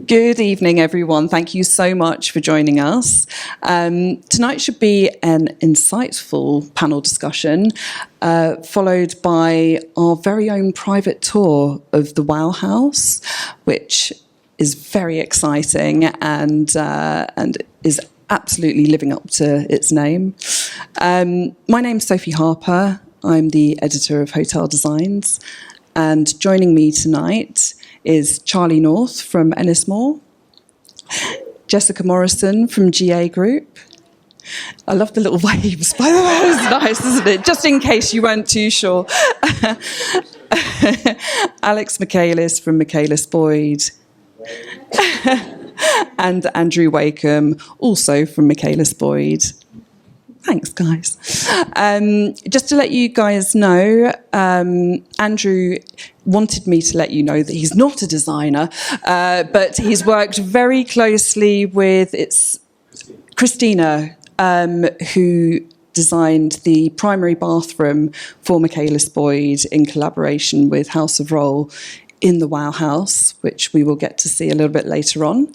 Good evening, everyone. Thank you so much for joining us. Tonight should be an insightful panel discussion, followed by our very own private tour of the Wow House, which is very exciting and is absolutely living up to its name. My name's Sophie Harper. I'm the editor of Hotel Designs, and joining me tonight is Charlie North from Ennismore, Jessica Morrison from GA Group. I love the little waves, by the way. It's nice, isn't it? Just in case you weren't too sure. Alex Michaelis from Michaelis Boyd. And Andrew Wakeham, also from Michaelis Boyd. Thanks, guys. Just to let you guys know, Andrew wanted me to let you know that he's not a designer, but he's worked very closely with Christina, who designed the primary bathroom for Michaelis Boyd in collaboration with House of Roll in the Wow House, which we will get to see a little bit later on.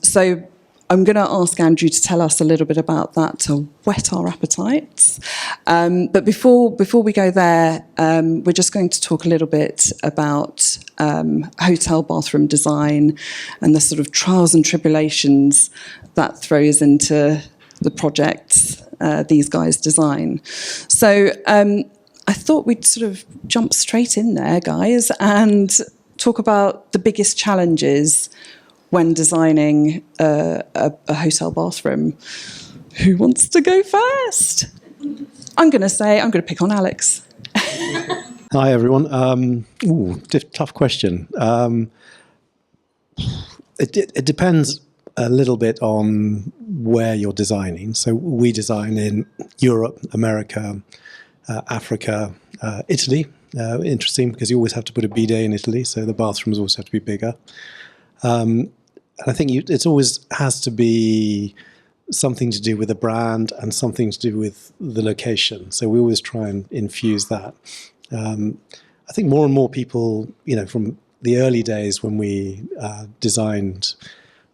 So I'm going to ask Andrew to tell us a little bit about that to whet our appetites. But before we go there, we're just going to talk a little bit about hotel bathroom design and the sort of trials and tribulations that throws into the projects these guys design. So I thought we'd sort of jump straight in there, guys, and talk about the biggest challenges when designing a hotel bathroom. Who wants to go first? I'm going to pick on Alex. Hi, everyone. Tough question. It depends a little bit on where you're designing. So we design in Europe, America, Africa, Italy. Interesting, because you always have to put a bidet in Italy, so the bathrooms always have to be bigger. I think it always has to be something to do with the brand and something to do with the location. So we always try and infuse that. I think more and more people, from the early days when we designed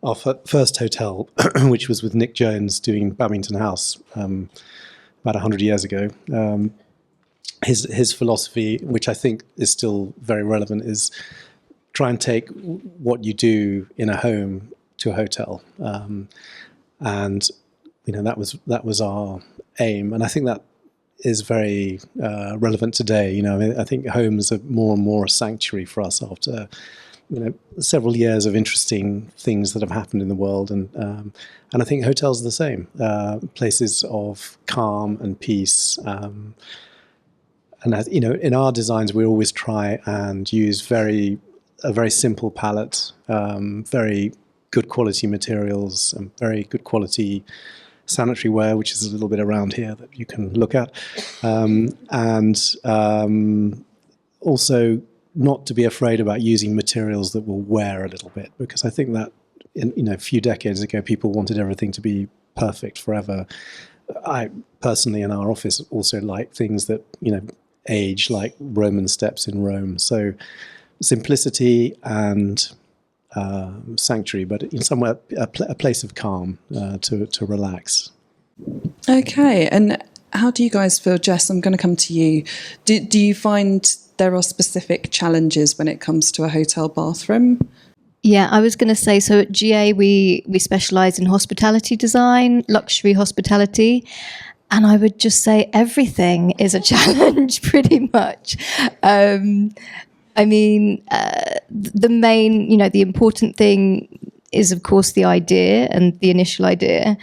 our first hotel, which was with Nick Jones doing Babington House about 100 years ago, his philosophy, which I think is still very relevant, is try and take what you do in a home to a hotel, and that was our aim, and I think that is very relevant today. I think homes are more and more a sanctuary for us after several years of interesting things that have happened in the world, and I think hotels are the same, places of calm and peace. And in our designs, we always try and use a very simple palette, very good quality materials, and very good quality sanitary ware, which is a little bit around here that you can look at, and also not to be afraid about using materials that will wear a little bit, because I think that a few decades ago people wanted everything to be perfect forever. I personally in our office also like things that age, like Roman steps in Rome. So simplicity and sanctuary, but in somewhere a place of calm to relax. Okay, and how do you guys feel, Jess? I'm going to come to you. Do you find there are specific challenges when it comes to a hotel bathroom? Yeah, I was going to say, so at GA we specialise in hospitality design, luxury hospitality, and I would just say everything is a challenge pretty much. I mean, the main, the important thing is, of course, the idea and the initial idea.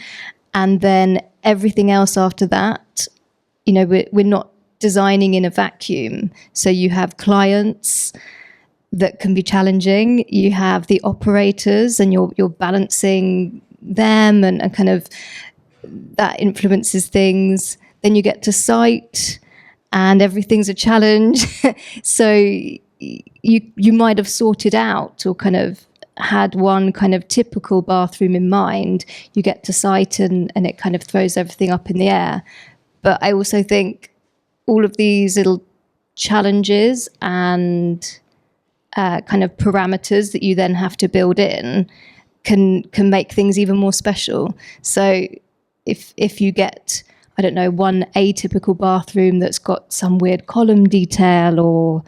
And then everything else after that, we're not designing in a vacuum. So you have clients that can be challenging. You have the operators, and you're balancing them, and kind of that influences things. Then you get to site, and everything's a challenge. So you might have sorted out or kind of had one kind of typical bathroom in mind. You get to site and it kind of throws everything up in the air. But I also think all of these little challenges and kind of parameters that you then have to build in can make things even more special. So if you get, I don't know, one atypical bathroom that's got some weird column detail or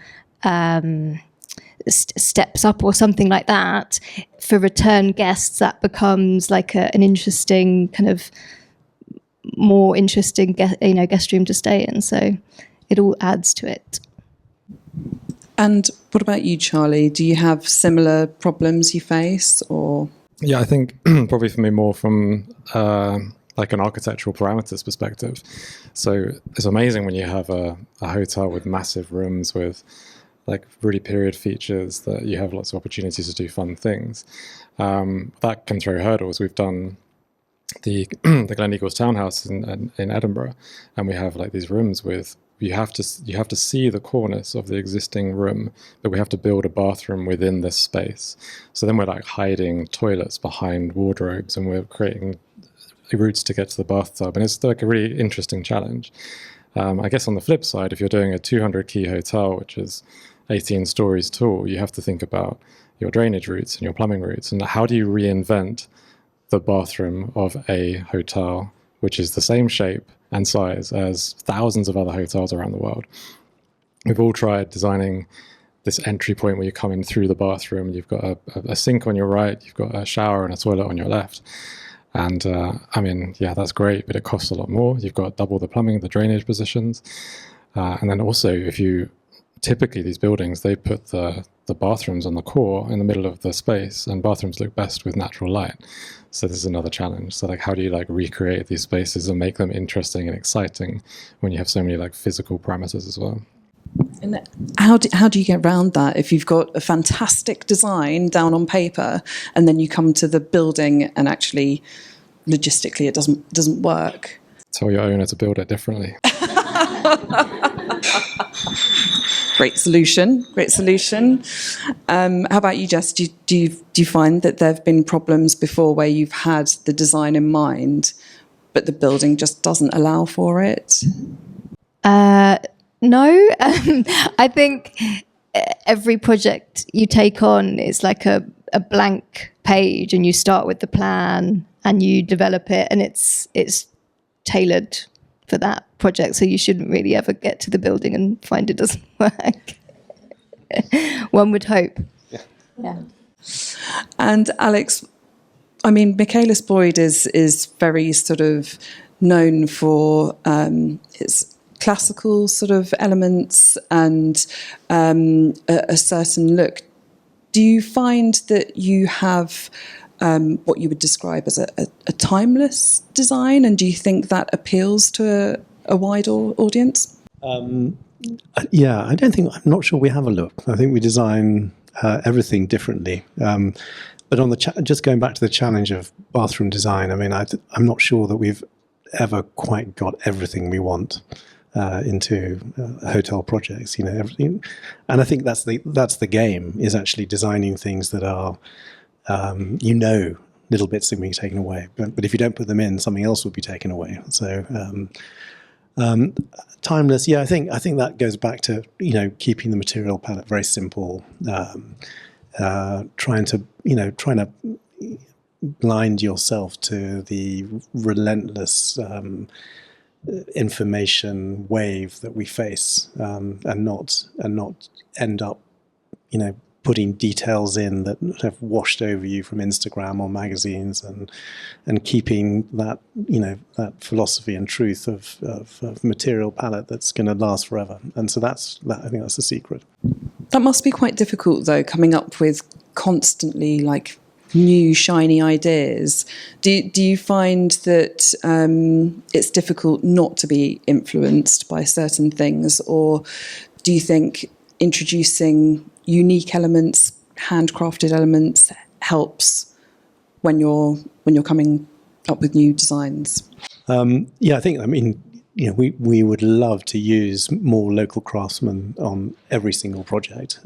steps up or something like that, for return guests that becomes like an interesting kind of more interesting guest room to stay in. So it all adds to it. And what about you, Charlie? Do you have similar problems you face, or? Yeah, I think probably for me more from like an architectural parameters perspective. So it's amazing when you have a hotel with massive rooms with like really period features that you have lots of opportunities to do fun things. That comes through hurdles. We've done the Gleneagles townhouse in Edinburgh, and we have like these rooms with you have to see the cornice of the existing room, but we have to build a bathroom within this space. So then we're like hiding toilets behind wardrobes, and we're creating routes to get to the bathtub, and it's like a really interesting challenge. I guess on the flip side, if you're doing a 200 key hotel, which is 18 stories tall, you have to think about your drainage routes and your plumbing routes, and how do you reinvent the bathroom of a hotel which is the same shape and size as thousands of other hotels around the world. We've all tried designing this entry point where you come in through the bathroom and you've got a sink on your right, you've got a shower and a toilet on your left. And I mean, yeah, that's great, but it costs a lot more. You've got double the plumbing, the drainage positions. And then also, typically these buildings, they put the bathrooms on the core in the middle of the space, and bathrooms look best with natural light. So this is another challenge. So like, how do you like recreate these spaces and make them interesting and exciting when you have so many like physical parameters as well? And how do you get around that if you've got a fantastic design down on paper and then you come to the building and actually logistically it doesn't work? Tell your owner to build it differently. Great solution. How about you, Jess? Do you find that there have been problems before where you've had the design in mind, but the building just doesn't allow for it? No. I think every project you take on is like a blank page, and you start with the plan and you develop it, and it's tailored for that project, so you shouldn't really ever get to the building and find it doesn't work. One would hope. Yeah. And Alex, I mean, Michaelis Boyd is very sort of known for its classical sort of elements and a certain look. Do you find that you have what you would describe as a timeless design, and do you think that appeals to a wide audience? Yeah, I'm not sure we have a look. I think we design everything differently. But on just going back to the challenge of bathroom design, I mean, I'm not sure that we've ever quite got everything we want into hotel projects, everything. And I think that's the game, is actually designing things that are, little bits that will be taken away. But if you don't put them in, something else will be taken away. So timeless, yeah, I think that goes back to keeping the material palette very simple, trying to blind yourself to the relentless information wave that we face, and not end up putting details in that have washed over you from Instagram or magazines, and keeping that that philosophy and truth of material palette that's going to last forever. And so I think that's the secret. That must be quite difficult, though, coming up with constantly like new shiny ideas. Do you find that it's difficult not to be influenced by certain things, or do you think introducing unique elements, handcrafted elements, helps when you're coming up with new designs? Yeah, I think, we would love to use more local craftsmen on every single project.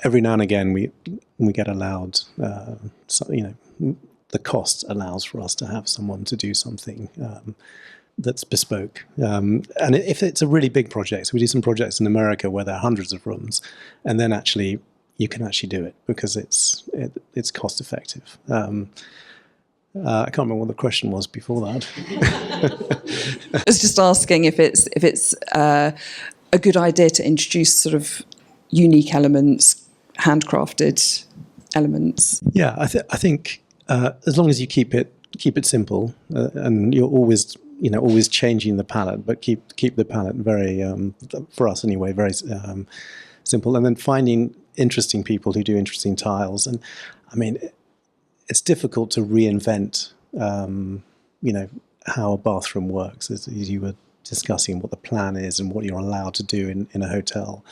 Every now and again, we get allowed, the cost allows for us to have someone to do something that's bespoke. And if it's a really big project, so we do some projects in America where there are hundreds of rooms, and then actually you can actually do it because it's cost effective. I can't remember what the question was before that. I was just asking if it's a good idea to introduce sort of unique elements, handcrafted elements. Yeah, I think as long as you keep it simple, and you're always changing the palette, but keep the palette very, for us anyway, very simple, and then finding interesting people who do interesting tiles. And I mean, it's difficult to reinvent, how a bathroom works, as you were discussing what the plan is and what you're allowed to do in a hotel.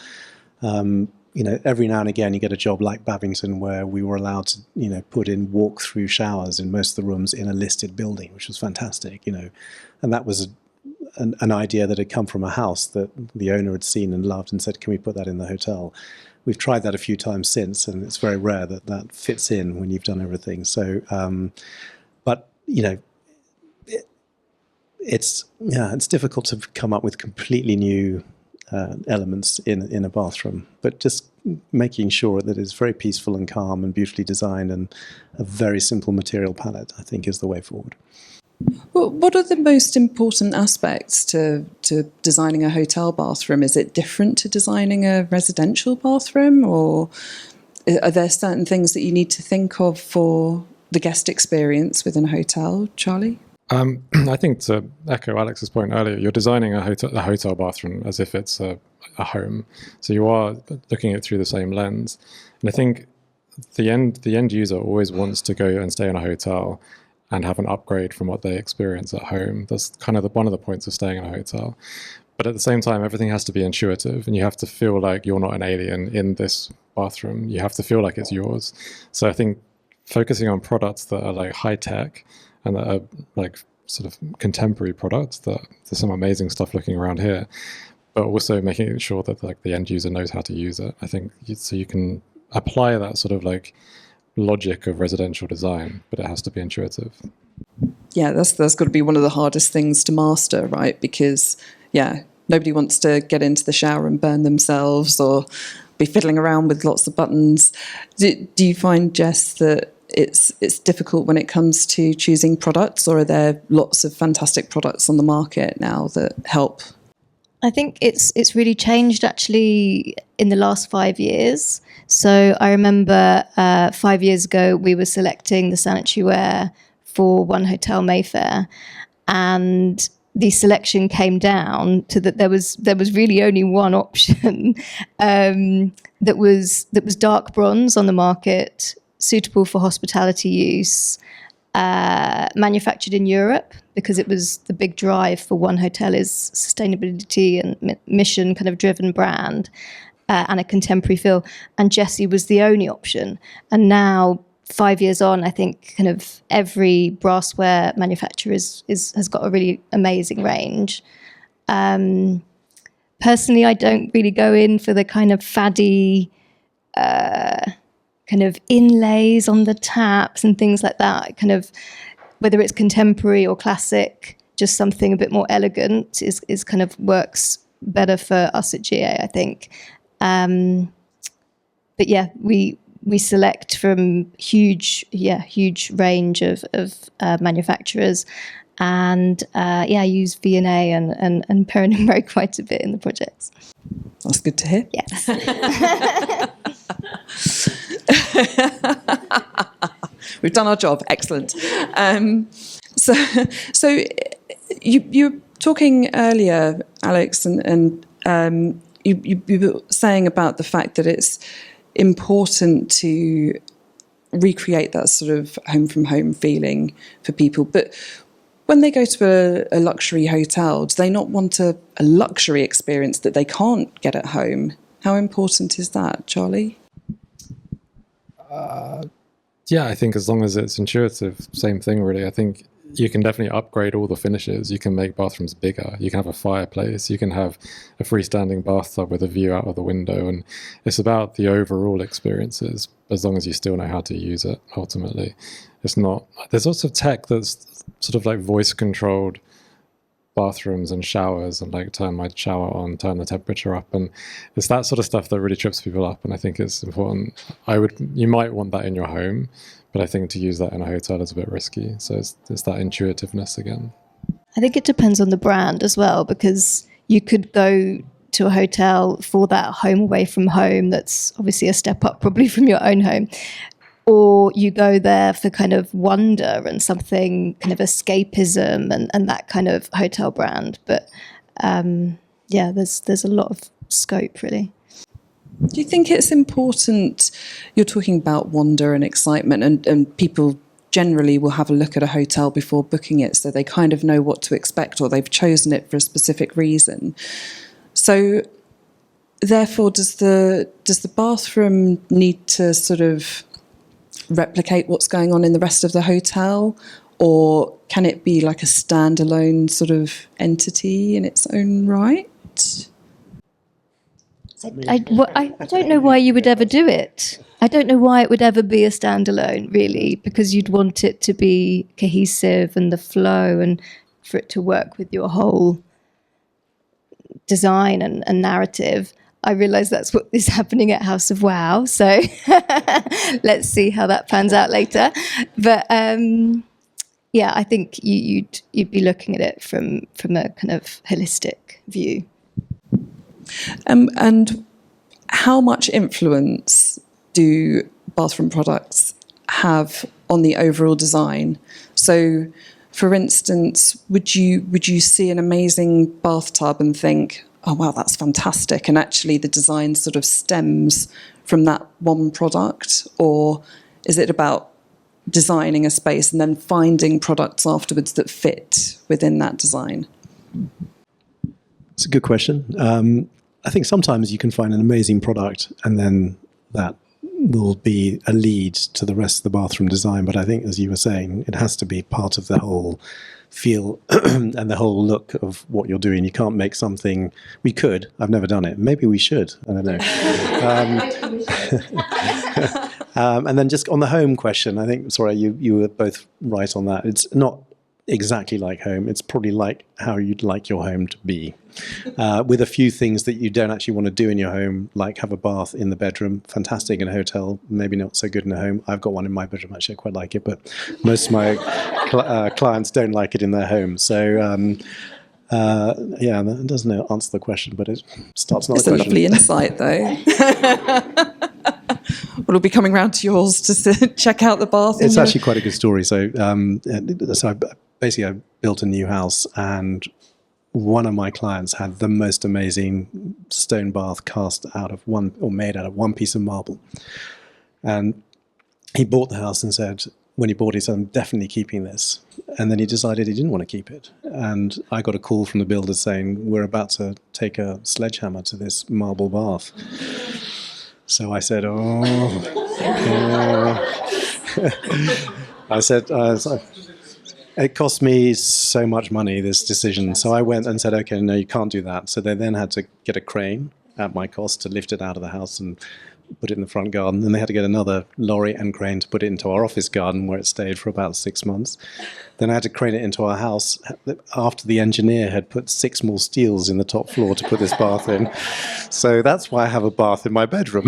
Every now and again you get a job like Babington where we were allowed to, put in walk-through showers in most of the rooms in a listed building, which was fantastic, and that was an idea that had come from a house that the owner had seen and loved and said, can we put that in the hotel? We've tried that a few times since, and it's very rare that fits in when you've done everything. So, but it's difficult to come up with completely new elements in a bathroom, but just making sure that it's very peaceful and calm and beautifully designed and a very simple material palette, I think, is the way forward. Well, what are the most important aspects to designing a hotel bathroom? Is it different to designing a residential bathroom, or are there certain things that you need to think of for the guest experience within a hotel, Charlie? I think, to echo Alex's point earlier, you're designing a hotel bathroom as if it's a home. So you are looking at it through the same lens. And I think the end user always wants to go and stay in a hotel and have an upgrade from what they experience at home. That's kind of one of the points of staying in a hotel. But at the same time, everything has to be intuitive, and you have to feel like you're not an alien in this bathroom. You have to feel like it's yours. So I think focusing on products that are like high tech and that are like sort of contemporary products, that there's some amazing stuff looking around here, but also making sure that like the end user knows how to use it. I think so you can apply that sort of like logic of residential design, but it has to be intuitive. Yeah, that's got to be one of the hardest things to master, right? Because nobody wants to get into the shower and burn themselves or be fiddling around with lots of buttons. Do you find, Jess, that it's difficult when it comes to choosing products, or are there lots of fantastic products on the market now that help? I think it's really changed actually in the last 5 years. So I remember 5 years ago we were selecting the sanitary ware for One Hotel Mayfair, and the selection came down to that there was really only one option that was dark bronze on the market, suitable for hospitality use, manufactured in Europe, because it was the big drive for One Hotel is sustainability and mission kind of driven brand, and a contemporary feel. And Jessie was the only option. And now, 5 years on, I think kind of every brassware manufacturer has got a really amazing range. Personally, I don't really go in for the kind of faddy kind of inlays on the taps and things like that. Kind of, whether it's contemporary or classic, just something a bit more elegant is kind of works better for us at GA, I think. But yeah, we select from huge range of manufacturers, and I use V&A and Perrin & Murray quite a bit in the projects. That's good to hear. Yes. We've done our job. Excellent. So you were talking earlier, Alex, and you were saying about the fact that it's important to recreate that sort of home from home feeling for people. But when they go to a luxury hotel, do they not want a luxury experience that they can't get at home? How important is that, Charlie? Yeah, I think as long as it's intuitive, same thing really. I think you can definitely upgrade all the finishes. You can make bathrooms bigger. You can have a fireplace. You can have a freestanding bathtub with a view out of the window. And it's about the overall experiences, as long as you still know how to use it, ultimately. It's not... There's lots of tech that's sort of like voice-controlled bathrooms and showers and like turn my shower on, turn the temperature up, and it's that sort of stuff that really trips people up. And I think it's important. You might want that in your home, but I think to use that in a hotel is a bit risky. So it's that intuitiveness again. I think it depends on the brand as well, because you could go to a hotel for that home away from home that's obviously a step up probably from your own home, or you go there for kind of wonder and something kind of escapism and that kind of hotel brand. But there's a lot of scope really. Do you think it's important, you're talking about wonder and excitement, and people generally will have a look at a hotel before booking it so they kind of know what to expect, or they've chosen it for a specific reason. So therefore, does the bathroom need to sort of replicate what's going on in the rest of the hotel, or can it be like a standalone sort of entity in its own right? I don't know why you would ever do it. I don't know why it would ever be a standalone, really, because you'd want it to be cohesive and the flow and for it to work with your whole design and narrative. I realise that's what is happening at House of Wow, so let's see how that pans out later. But I think you'd be looking at it from a kind of holistic view. And how much influence do bathroom products have on the overall design? So, for instance, would you see an amazing bathtub and think, oh wow, that's fantastic, and actually the design sort of stems from that one product? Or is it about designing a space and then finding products afterwards that fit within that design? It's a good question. I think sometimes you can find an amazing product and then that will be a lead to the rest of the bathroom design. But I think, as you were saying, it has to be part of the whole feel and the whole look of what you're doing. You can't make something. We could. I've never done it. Maybe we should. I don't know. And then just on the home question, I think, sorry, you were both right on that. It's not exactly like home. It's probably like how you'd like your home to be, with a few things that you don't actually want to do in your home, like have a bath in the bedroom. Fantastic in a hotel, maybe not so good in a home. I've got one in my bedroom, actually. I quite like it, but most of my clients don't like it in their home. So that doesn't answer the question, but it starts another question. It's a lovely insight, though. We'll be coming round to yours to check out the bath. It's actually quite a good story. So I built a new house, and one of my clients had the most amazing stone bath cast out of made out of one piece of marble. And he bought the house and said, when he bought it, he said, I'm definitely keeping this. And then he decided he didn't want to keep it. And I got a call from the builder saying, we're about to take a sledgehammer to this marble bath. So I said, I said, it cost me so much money, this decision. So I went and said, okay, no, you can't do that. So they then had to get a crane at my cost to lift it out of the house and put it in the front garden. Then they had to get another lorry and crane to put it into our office garden, where it stayed for about 6 months. Then I had to crane it into our house after the engineer had put 6 more steels in the top floor to put this bath in. So that's why I have a bath in my bedroom.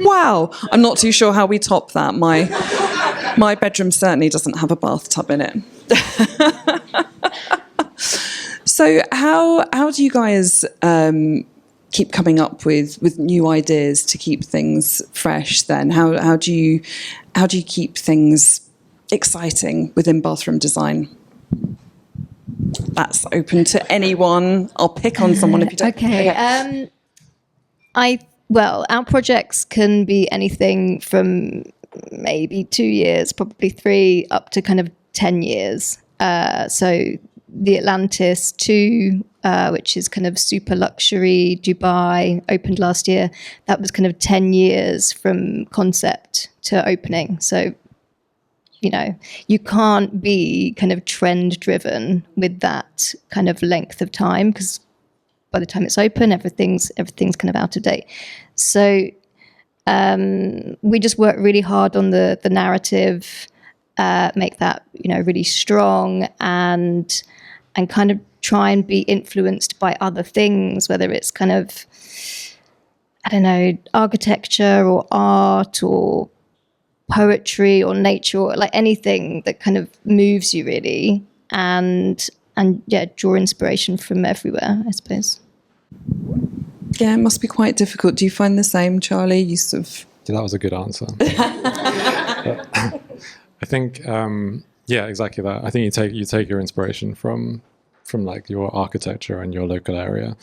Wow, I'm not too sure how we top that. My bedroom certainly doesn't have a bathtub in it. So how do you guys keep coming up with new ideas to keep things fresh then? How do you keep things exciting within bathroom design? That's open to anyone. I'll pick on someone if you don't. Okay. Our projects can be anything from maybe 2 years, probably 3, up to kind of 10 years. So the Atlantis 2, which is kind of super luxury, Dubai, opened last year. That was kind of 10 years from concept to opening. So, you can't be kind of trend driven with that kind of length of time, because by the time it's open, everything's kind of out of date. So we just work really hard on the narrative, make that, really strong and kind of try and be influenced by other things, whether it's kind of, I don't know, architecture or art or poetry or nature, or like anything that kind of moves you really, and draw inspiration from everywhere, I suppose. Yeah, it must be quite difficult. Do you find the same, Charlie? You sort of... Yeah, that was a good answer. I think, exactly that. I think you take your inspiration from like your architecture and your local area.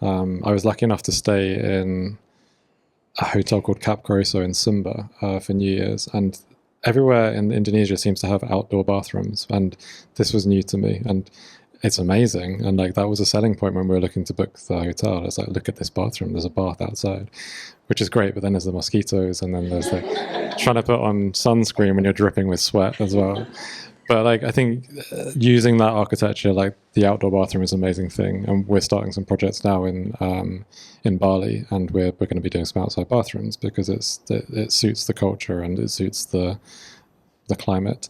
I was lucky enough to stay in a hotel called Cap Grosso in Sumba for New Year's, and everywhere in Indonesia seems to have outdoor bathrooms, and this was new to me, and it's amazing. And like that was a selling point when we were looking to book the hotel. It's like, look at this bathroom, there's a bath outside, which is great, but then there's the mosquitoes, and then there's like trying to put on sunscreen when you're dripping with sweat as well. But like, I think using that architecture, like the outdoor bathroom is an amazing thing. And we're starting some projects now in Bali, and we're going to be doing some outside bathrooms because it suits the culture and it suits the climate.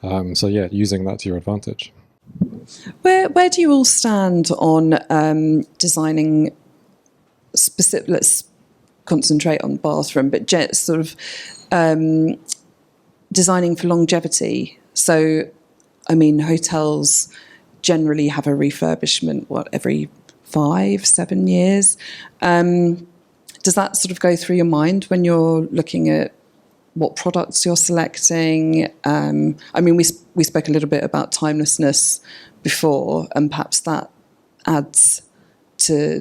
So yeah, using that to your advantage. Where do you all stand on designing specific? Let's concentrate on bathroom, but sort of designing for longevity. So, I mean, hotels generally have a refurbishment, every 5-7 years. Does that sort of go through your mind when you're looking at what products you're selecting? I mean, we spoke a little bit about timelessness before, and perhaps that adds to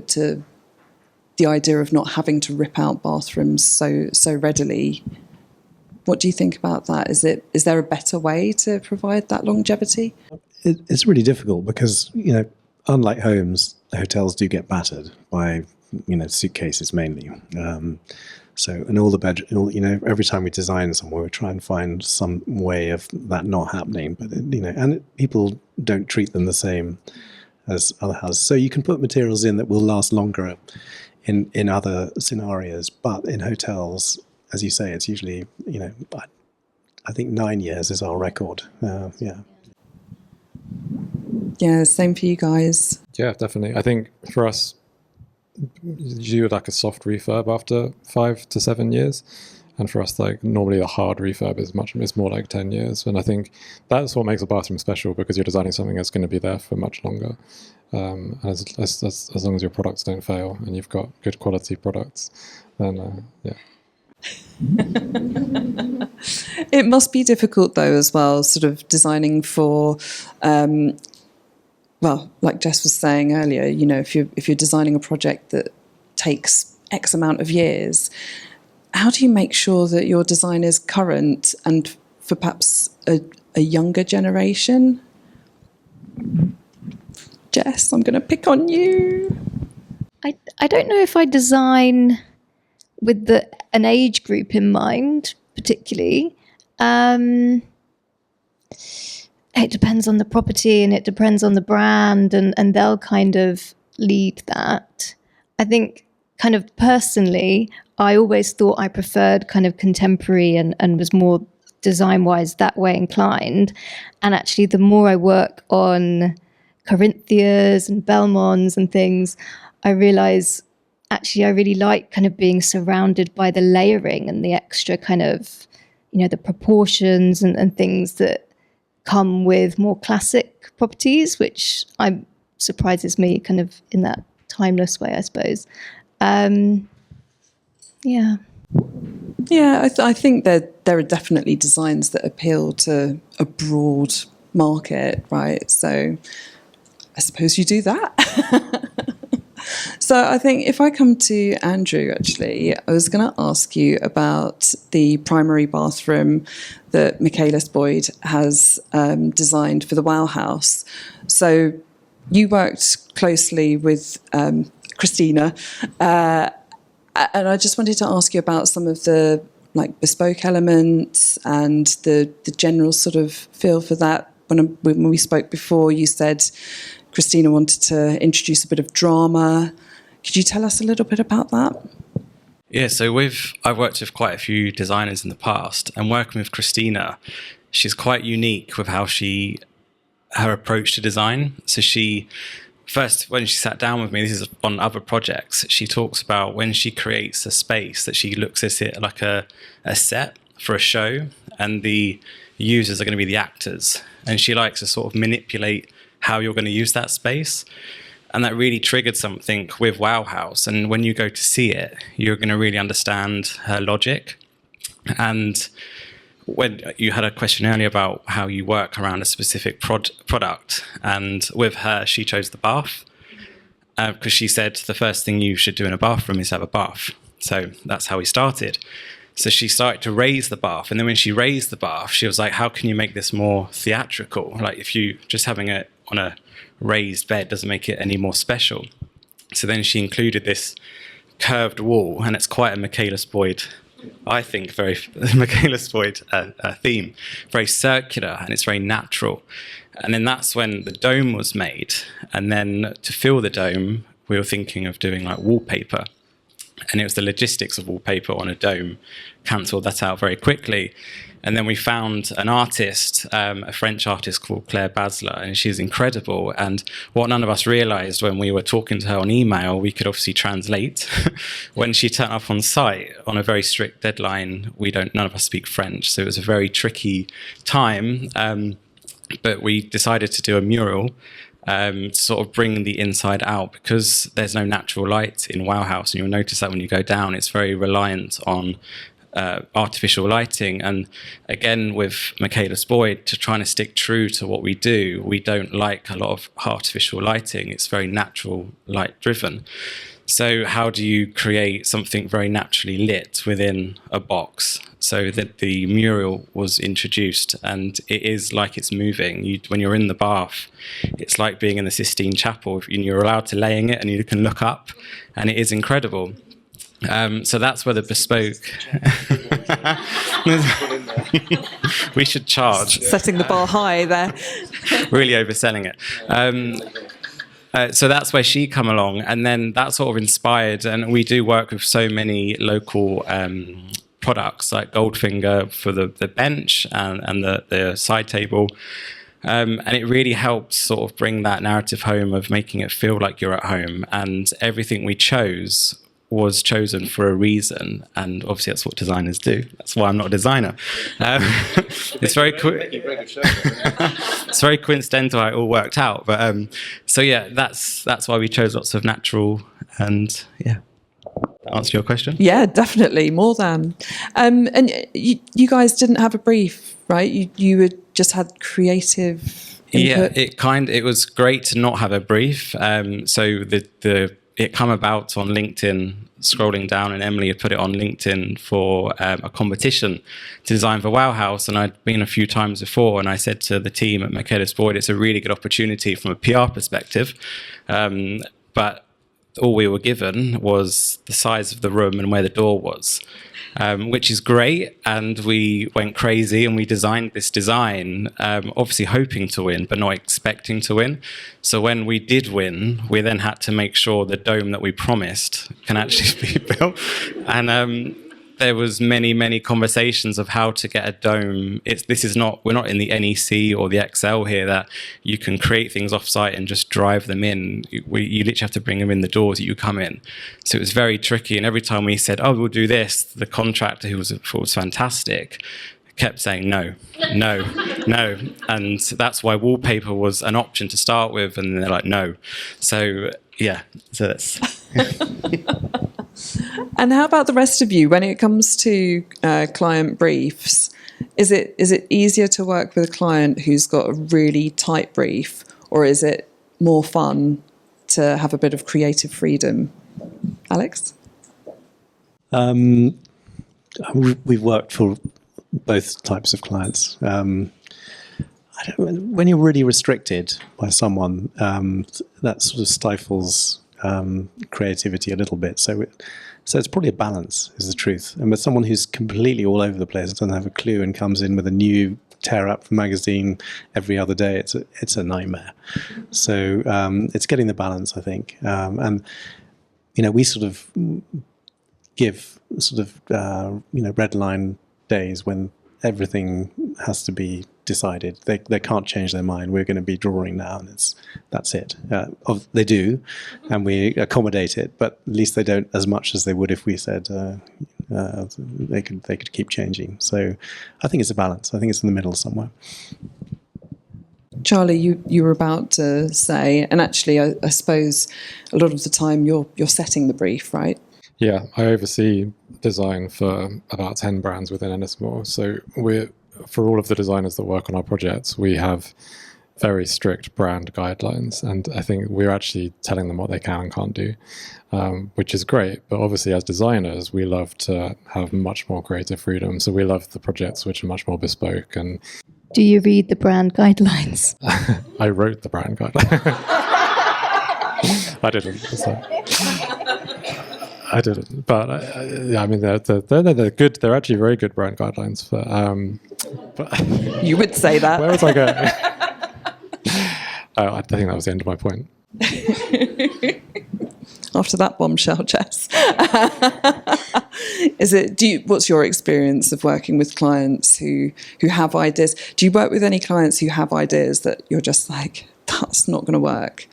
the idea of not having to rip out bathrooms so readily. What do you think about that? Is there a better way to provide that longevity? It's really difficult because, unlike homes, hotels do get battered by, suitcases mainly. So, and all the bedroom, every time we design somewhere, we try and find some way of that not happening. But, people don't treat them the same as other houses. So you can put materials in that will last longer in other scenarios, but in hotels, as you say, it's usually, I think 9 years is our record. Yeah, same for you guys. Yeah, definitely. I think for us, you would like a soft refurb after 5 to 7 years. And for us, like normally a hard refurb is more like 10 years. And I think that's what makes a bathroom special, because you're designing something that's going to be there for much longer. As long as your products don't fail and you've got good quality products, then yeah. It must be difficult though as well, sort of designing for like Jess was saying earlier, if you're designing a project that takes X amount of years, how do you make sure that your design is current and for perhaps a younger generation? Jess, I'm going to pick on you. I don't know if I design with an age group in mind, particularly. It depends on the property and it depends on the brand, and they'll kind of lead that. I think kind of personally, I always thought I preferred kind of contemporary and was more design-wise that way inclined. And actually, the more I work on Corinthias and Belmonts and things, I realise actually I really like kind of being surrounded by the layering and the extra kind of, the proportions and things that come with more classic properties, which surprises me kind of in that timeless way, I suppose. Yeah. Yeah, I think that there are definitely designs that appeal to a broad market, right? So I suppose you do that. So I think if I come to Andrew, actually, I was going to ask you about the primary bathroom that Michaelis Boyd has designed for the Wow House. So you worked closely with Christina, and I just wanted to ask you about some of the bespoke elements and the general sort of feel for that. When we spoke before, you said Christina wanted to introduce a bit of drama. Could you tell us a little bit about that? Yeah, so I've worked with quite a few designers in the past, and working with Christina, she's quite unique with how her approach to design. So first, when she sat down with me, this is on other projects, she talks about when she creates a space that she looks at it like a set for a show, and the users are going to be the actors. And she likes to sort of manipulate how you're going to use that space. And that really triggered something with Wow House. And when you go to see it, you're going to really understand her logic. And when you had a question earlier about how you work around a specific product, and with her, she chose the bath because she said the first thing you should do in a bathroom is have a bath. So that's how we started. So she started to raise the bath, and then when she raised the bath, she was like, how can you make this more theatrical? Like, if you just having it on a raised bed doesn't make it any more special. So then she included this curved wall, and it's quite a Michaelis Boyd, I think, very Michaelis Boyd theme, very circular, and it's very natural. And then that's when the dome was made. And then to fill the dome, we were thinking of doing like wallpaper. And it was the logistics of wallpaper on a dome, cancelled that out very quickly. And then we found an artist, a French artist called Claire Basler, and she's incredible. And what none of us realised when we were talking to her on email, we could obviously translate. When she turned up on site on a very strict deadline, none of us speak French, so it was a very tricky time. But we decided to do a mural to sort of bring the inside out, because there's no natural light in Wow House, and you'll notice that when you go down, it's very reliant on artificial lighting. And again, with Michaelis Boyd, to trying to stick true to what we do, we don't like a lot of artificial lighting. It's very natural light driven. So how do you create something very naturally lit within a box? So that the mural was introduced, and it is like it's moving. When you're in the bath, it's like being in the Sistine Chapel, and you're allowed to lay in it, and you can look up, and it is incredible. So that's where the bespoke. We should charge. Setting the bar high there. Really overselling it. So that's where she come along, and then that sort of inspired. And we do work with so many local products like Goldfinger for the bench and the side table. And it really helps sort of bring that narrative home of making it feel like you're at home. And everything we chose was chosen for a reason, and obviously that's what designers do. That's why I'm not a designer. It's very it's very coincidental how it all worked out. But so yeah, that's why we chose lots of natural, and yeah. That answer your question? Yeah, definitely, more than. And you guys didn't have a brief, right? You just had creative input. Yeah, it was great to not have a brief. So it come about on LinkedIn, scrolling down, and Emily had put it on LinkedIn for a competition to design for Wow House. And I'd been a few times before, and I said to the team at Michaelis Boyd, it's a really good opportunity from a PR perspective. But all we were given was the size of the room and where the door was, which is great. And we went crazy, and we designed this design, obviously hoping to win, but not expecting to win. So when we did win, we then had to make sure the dome that we promised can actually be built. And there was many conversations of how to get a dome. We're not in the NEC or the Excel here that you can create things off-site and just drive them in. You literally have to bring them in the doors that you come in. So it was very tricky. And every time we said, oh, we'll do this, the contractor, who was fantastic, kept saying no. And that's why wallpaper was an option to start with. And they're like, no. So yeah, so that's... And how about the rest of you? When it comes to client briefs, is it easier to work with a client who's got a really tight brief, or is it more fun to have a bit of creative freedom? Alex? We've worked for both types of clients. When you're really restricted by someone, that sort of stifles creativity a little bit. So it's probably a balance, is the truth. And with someone who's completely all over the place, doesn't have a clue, and comes in with a new tear-up magazine every other day, it's a nightmare. So it's getting the balance, I think. And we sort of give sort of red line days when everything has to be decided. They can't change their mind. We're going to be drawing now, and that's it. They do, and we accommodate it, but at least they don't as much as they would if we said they could keep changing. So I think it's a balance. I think it's in the middle somewhere. Charlie, you were about to say, and actually, I suppose a lot of the time you're setting the brief, right? Yeah, I oversee design for about 10 brands within Ennismore. So for all of the designers that work on our projects, we have very strict brand guidelines. And I think we're actually telling them what they can and can't do, which is great. But obviously, as designers, we love to have much more creative freedom. So we love the projects which are much more bespoke. And Do you read the brand guidelines? I wrote the brand guideline. I didn't. I didn't, but I mean, they're good. They're actually very good brand guidelines for. But You would say that. where was I going? I think that was the end of my point. After that bombshell, Jess. What's your experience of working with clients who have ideas? Do you work with any clients who have ideas that you're just like, that's not going to work?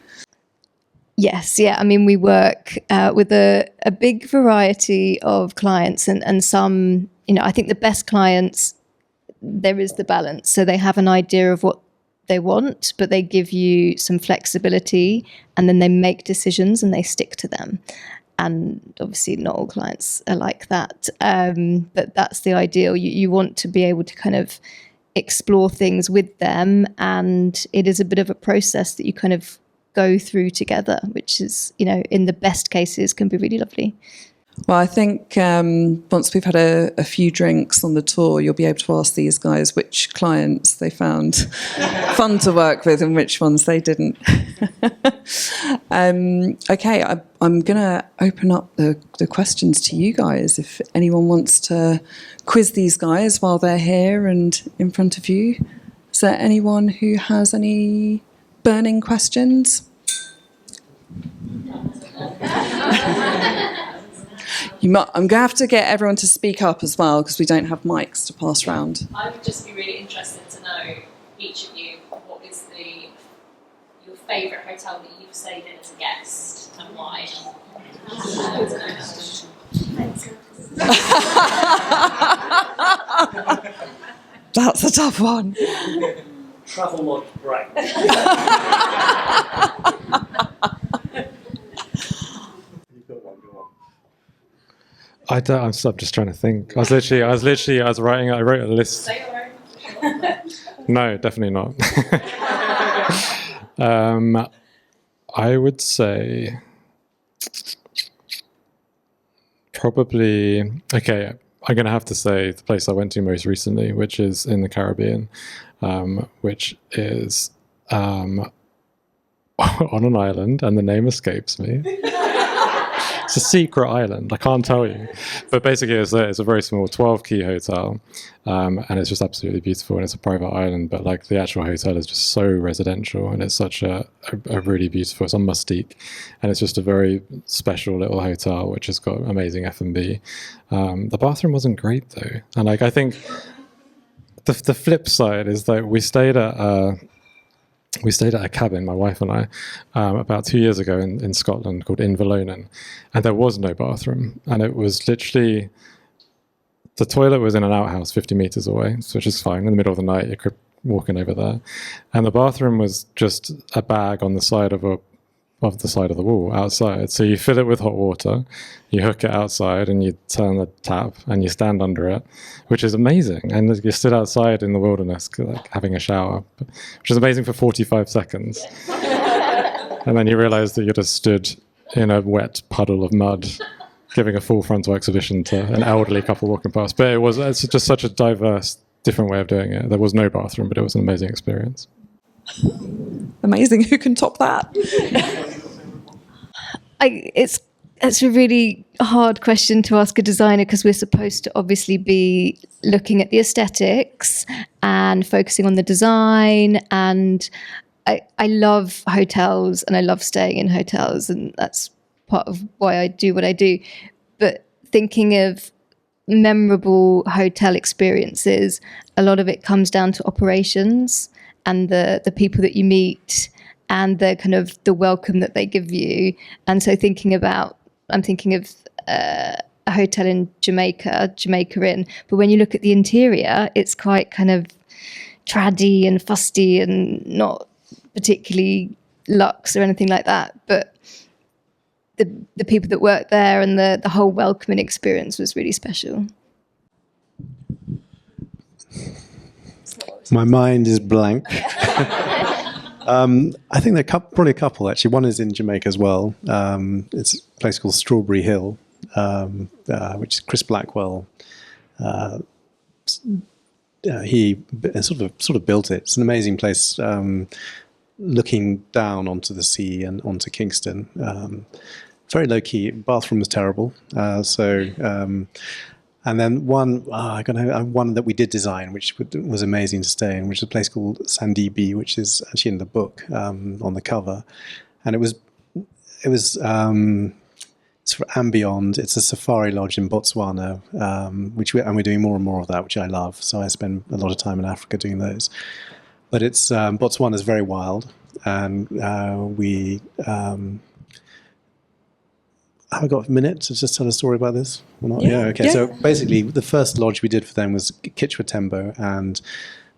Yes, yeah. I mean, we work with a big variety of clients, and some, I think the best clients, there is the balance. So they have an idea of what they want, but they give you some flexibility, and then they make decisions and they stick to them. And obviously not all clients are like that, but that's the ideal. You want to be able to kind of explore things with them, and it is a bit of a process that you kind of go through together, which is, in the best cases can be really lovely. Well, I think once we've had a few drinks on the tour, you'll be able to ask these guys which clients they found fun to work with and which ones they didn't. Okay, I'm going to open up the questions to you guys. If anyone wants to quiz these guys while they're here and in front of you. Is there anyone who has any burning questions? I'm going to have to get everyone to speak up as well because we don't have mics to pass around. I would just be really interested to know, each of you, what is your favourite hotel that you've stayed in as a guest and why? That's a tough one. Travelodge Bright. I'm just trying to think. I wrote a list. Say your own. No, definitely not. I would say probably, okay, I'm going to have to say the place I went to most recently, which is in the Caribbean, which is on an island, and the name escapes me. It's a secret island. I can't tell you. But basically, it's a very small 12-key hotel, and it's just absolutely beautiful. And it's a private island, but like the actual hotel is just so residential, and it's such a really beautiful. It's on Mustique, and it's just a very special little hotel which has got amazing F&B. The bathroom wasn't great though, and like I think the flip side is that we stayed at a cabin, my wife and I, about 2 years ago in Scotland called Inverlonan, and there was no bathroom. And it was literally, the toilet was in an outhouse 50 meters away, which is fine. In the middle of the night, you're walking over there. And the bathroom was just a bag on the side of the wall outside. So you fill it with hot water, you hook it outside, and you turn the tap, and you stand under it, which is amazing. And you sit outside in the wilderness, like having a shower, which is amazing for 45 seconds. And then you realize that you just stood in a wet puddle of mud, giving a full frontal exhibition to an elderly couple walking past. But it's just such a diverse, different way of doing it. There was no bathroom, but it was an amazing experience. Amazing. Who can top that? It's a really hard question to ask a designer, because we're supposed to obviously be looking at the aesthetics and focusing on the design. And I love hotels and I love staying in hotels, and that's part of why I do what I do. But thinking of memorable hotel experiences, a lot of it comes down to operations and the people that you meet and the kind of the welcome that they give you. And so I'm thinking of a hotel in Jamaica Inn, but when you look at the interior, it's quite kind of traddy and fusty and not particularly luxe or anything like that. But the people that work there and the whole welcoming experience was really special. My mind is blank. I think there are probably a couple, actually. One is in Jamaica as well. It's a place called Strawberry Hill, which is Chris Blackwell. He sort of built it. It's an amazing place, looking down onto the sea and onto Kingston. Very low key. Bathroom was terrible. And then one that we did design, which was amazing to stay in, which is a place called Sandibi, which is actually in the book on the cover, and it was sort of ambient. It's a safari lodge in Botswana, we're doing more and more of that, which I love. So I spend a lot of time in Africa doing those. But it's Botswana is very wild, and we. Have I got a minute to just tell a story about this? Or not? Yeah, okay. Yeah. So basically, the first lodge we did for them was Kichwa Tembo, and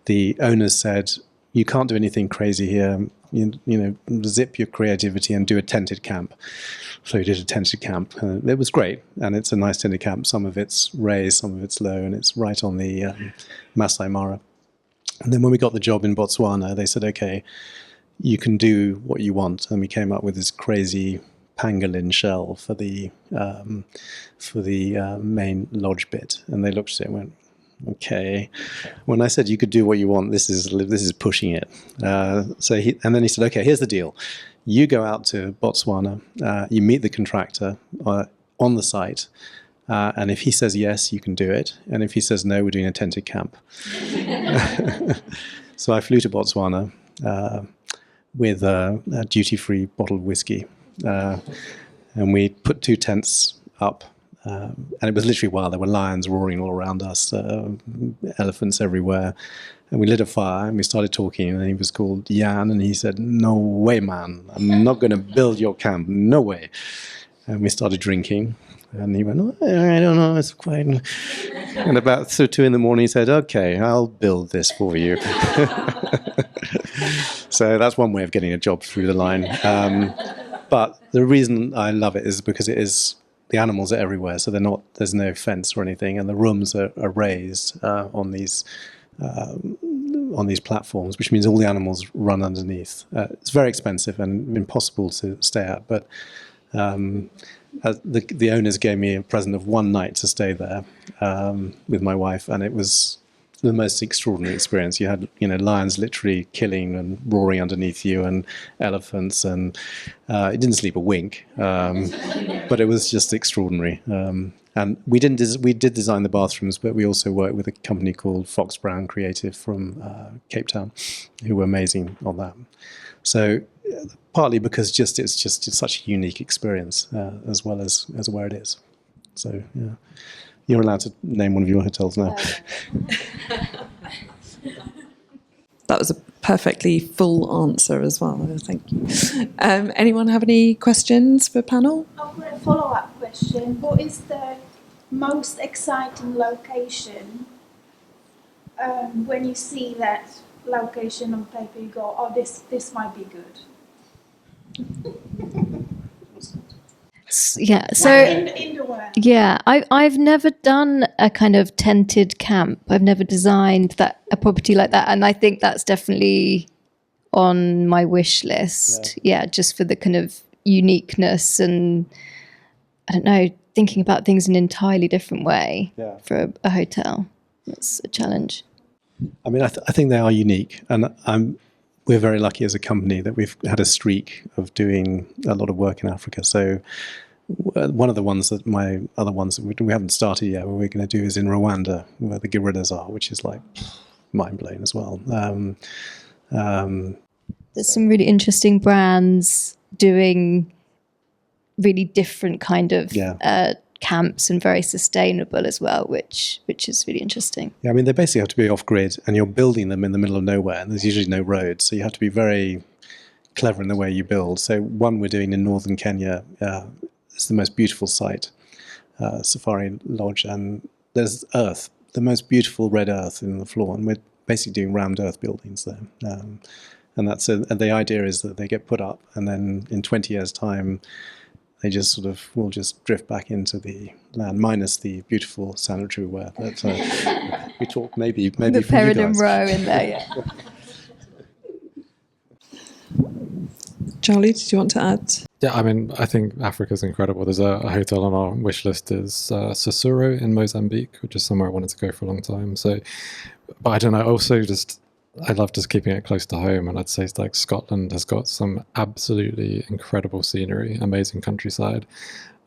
the owners said, you can't do anything crazy here. You know, zip your creativity and do a tented camp. So we did a tented camp. It was great, and it's a nice tented camp. Some of it's raised, some of it's low, and it's right on the Masai Mara. And then when we got the job in Botswana, they said, okay, you can do what you want. And we came up with this crazy pangolin shell for the main lodge bit, and they looked at it and went, okay. When I said you could do what you want, this is pushing it. And then he said, okay, here's the deal. You go out to Botswana, you meet the contractor on the site, and if he says yes, you can do it, and if he says no, we're doing a tented camp. So I flew to Botswana with a duty-free bottled whiskey. And we put 2 tents up, and it was literally wild. There were lions roaring all around us, elephants everywhere, and we lit a fire and we started talking. And he was called Jan, and he said, "No way, man! I'm not going to build your camp. No way!" And we started drinking, and he went, "Oh, I don't know, it's quite." And about 2 in the morning, he said, "Okay, I'll build this for you." So that's one way of getting a job through the line. But the reason I love it is because the animals are everywhere, so there's no fence or anything, and the rooms are raised on these platforms, which means all the animals run underneath. It's very expensive and impossible to stay at, but the owners gave me a present of 1 night to stay there with my wife, and it was the most extraordinary experience. You had, lions literally killing and roaring underneath you, and elephants, and it didn't sleep a wink, but it was just extraordinary. And we did design the bathrooms, but we also worked with a company called Fox Brown Creative from Cape Town, who were amazing on that. So partly because it's such a unique experience, as well as where it is. So yeah. You're allowed to name one of your hotels now. That was a perfectly full answer as well. Thank you. Anyone have any questions for panel? I've got a follow-up question. What is the most exciting location when you see that location on paper? You go, oh, this might be good. Yeah, so in the world. Yeah, I've never done a kind of tented camp. I've never designed a property like that, and I think that's definitely on my wish list. Yeah, just for the kind of uniqueness and, I don't know, thinking about things in an entirely different way for a hotel. That's a challenge. I mean, I think they are unique, and we're very lucky as a company that we've had a streak of doing a lot of work in Africa. So one of the ones that we haven't started yet, what we're going to do is in Rwanda, where the gorillas are, which is like mind-blowing as well. There's some really interesting brands doing really different kind of camps and very sustainable as well, which is really interesting. Yeah, I mean, they basically have to be off-grid, and you're building them in the middle of nowhere, and there's usually no roads, so you have to be very clever in the way you build. So one we're doing in northern Kenya is the most beautiful site, Safari Lodge, and there's earth, the most beautiful red earth in the floor, and we're basically doing rammed earth buildings there. And the idea is that they get put up, and then in 20 years' time, they just sort of will just drift back into the land, minus the beautiful sanitary ware. But we talk maybe The for you Peridot guys. Row in there, yeah. Charlie, did you want to add? Yeah, I mean, I think Africa's incredible. There's a hotel on our wish list is Sosuro in Mozambique, which is somewhere I wanted to go for a long time. So, but I don't know. Also, I love just keeping it close to home, and I'd say like Scotland has got some absolutely incredible scenery, amazing countryside,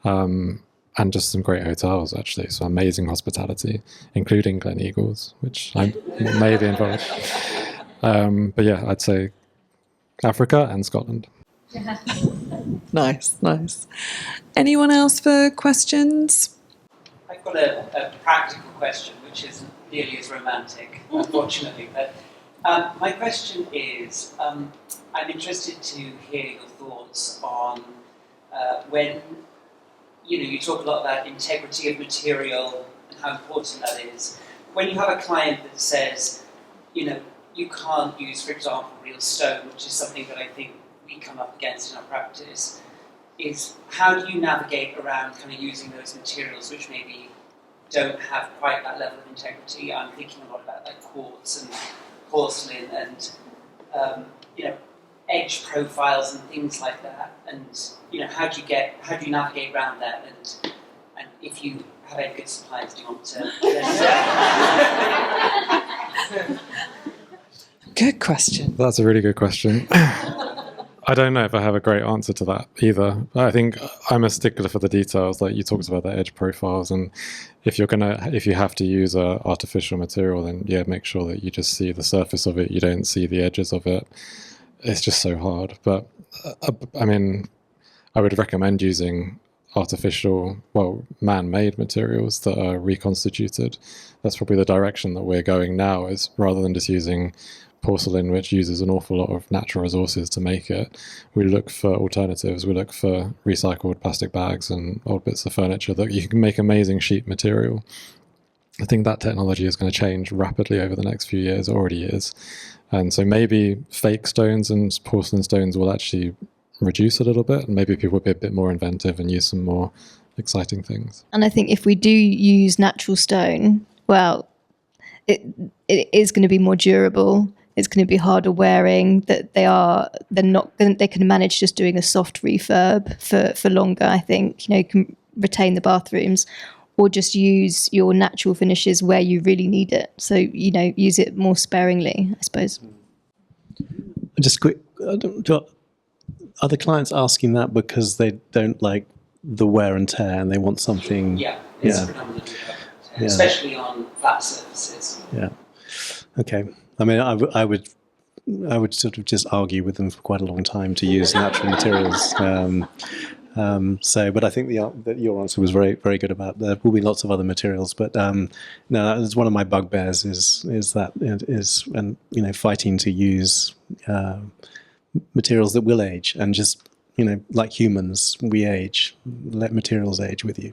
and just some great hotels actually. So amazing hospitality, including Glen Eagles, which I may be involved. But yeah, I'd say Africa and Scotland. Nice. Anyone else for questions? I've got a practical question, which isn't nearly as romantic, unfortunately. But my question is, I'm interested to hear your thoughts on when you talk a lot about integrity of material and how important that is. When you have a client that says, you can't use, for example, real stone, which is something that I think we come up against in our practice, is how do you navigate around kind of using those materials which maybe don't have quite that level of integrity? I'm thinking a lot about like quartz and porcelain and edge profiles and things like that. And how do you navigate around that? And if you have any good suppliers, do you want to? Good question. That's a really good question. I don't know if I have a great answer to that either. I think I'm a stickler for the details. Like you talked about the edge profiles, and if you have to use a artificial material, then yeah, make sure that you just see the surface of it. You don't see the edges of it. It's just so hard. But I mean, I would recommend using man-made materials that are reconstituted. That's probably the direction that we're going now, is rather than just using porcelain, which uses an awful lot of natural resources to make it. We look for alternatives. We look for recycled plastic bags and old bits of furniture that you can make amazing sheet material. I think that technology is going to change rapidly over the next few years. It already is. And so maybe fake stones and porcelain stones will actually reduce a little bit, and maybe people will be a bit more inventive and use some more exciting things. And I think if we do use natural stone, well, it is going to be more durable. It's going to be harder wearing. That they can manage just doing a soft refurb for longer. I think you can retain the bathrooms, or just use your natural finishes where you really need it. So use it more sparingly, I suppose. Just quick, are the clients asking that because they don't like the wear and tear and they want something? Yeah, it's predominantly especially on flat surfaces. Yeah. Okay. I mean, I would sort of just argue with them for quite a long time to use natural materials. But I think that your answer was very, very good about there will be lots of other materials. But no, that's one of my bugbears is fighting to use materials that will age, and just like humans, we age. Let materials age with you.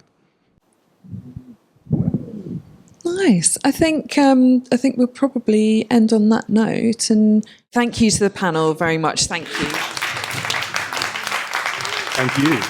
Nice. I think we'll probably end on that note. And thank you to the panel very much. Thank you. Thank you.